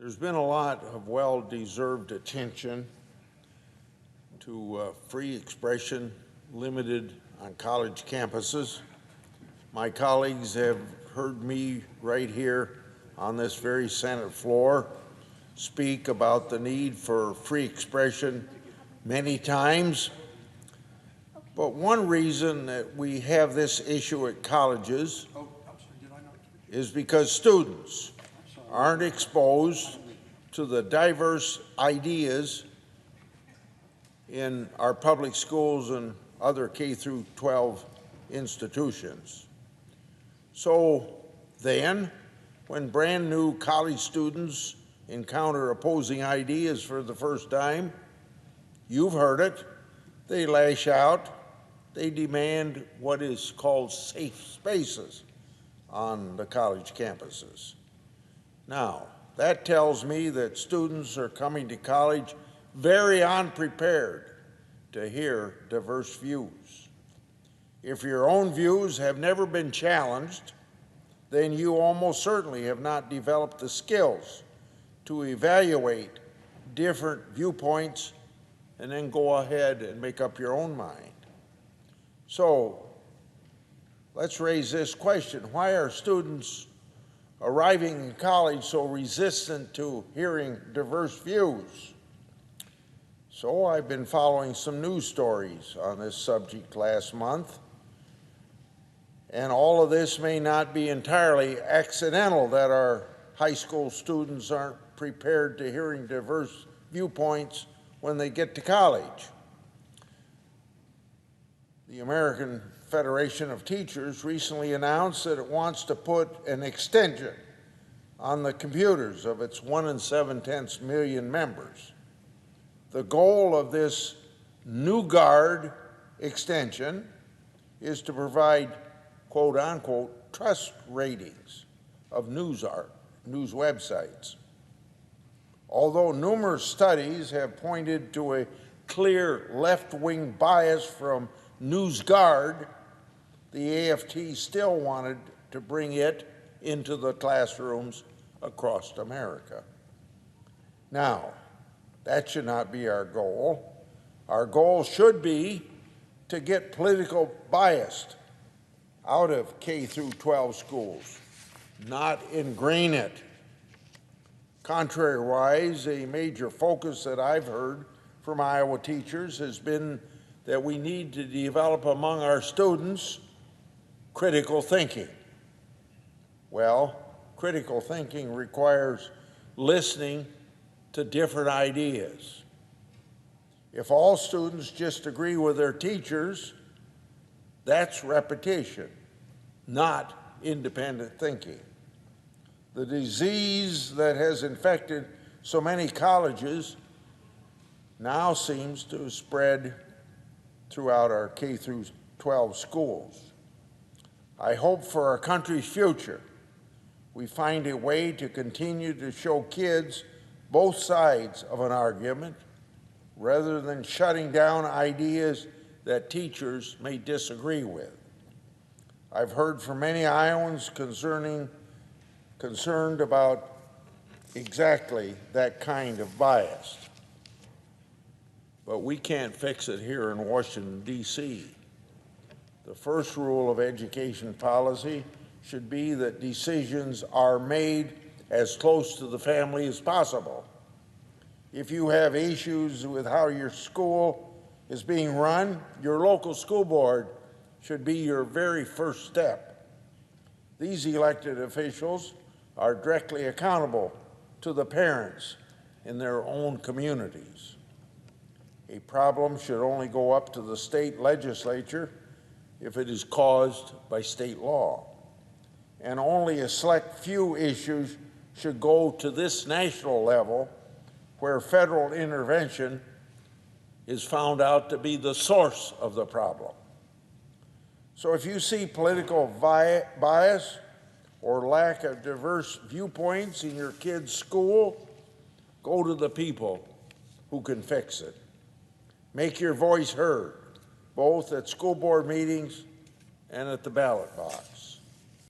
There's been a lot of well-deserved attention to free expression limited on college campuses. My colleagues have heard me right here on this very Senate floor speak about the need for free expression many times. But one reason that we have this issue at colleges is because students aren't exposed to the diverse ideas in our public schools and other K through 12 institutions. So then, when brand new college students encounter opposing ideas for the first time, you've heard it, they lash out, they demand what is called safe spaces on the college campuses. Now, that tells me that students are coming to college very unprepared to hear diverse views. If your own views have never been challenged, then you almost certainly have not developed the skills to evaluate different viewpoints and then go ahead and make up your own mind. So let's raise this question. Why are students arriving in college so resistant to hearing diverse views? So I've been following some news stories on this subject last month, and all of this may not be entirely accidental that our high school students aren't prepared to hearing diverse viewpoints when they get to college. The American Federation of Teachers recently announced that it wants to put an extension on the computers of its 1 7/10 million members. The goal of this new guard extension is to provide quote unquote trust ratings of news websites. Although numerous studies have pointed to a clear left-wing bias from NewsGuard, the AFT still wanted to bring it into the classrooms across America. Now, that should not be our goal. Our goal should be to get political bias out of K through 12 schools, not ingrain it. Contrariwise, a major focus that I've heard from Iowa teachers has been that we need to develop among our students critical thinking. Well, critical thinking requires listening to different ideas. If all students just agree with their teachers, that's repetition, not independent thinking. The disease that has infected so many colleges now seems to spread throughout our K through 12 schools. I hope for our country's future, we find a way to continue to show kids both sides of an argument rather than shutting down ideas that teachers may disagree with. I've heard from many Iowans concerned about exactly that kind of bias. But we can't fix it here in Washington, D.C. The first rule of education policy should be that decisions are made as close to the family as possible. If you have issues with how your school is being run, your local school board should be your very first step. These elected officials are directly accountable to the parents in their own communities. A problem should only go up to the state legislature if it is caused by state law. And only a select few issues should go to this national level where federal intervention is found out to be the source of the problem. So if you see political bias or lack of diverse viewpoints in your kid's school, go to the people who can fix it. Make your voice heard, both at school board meetings and at the ballot box.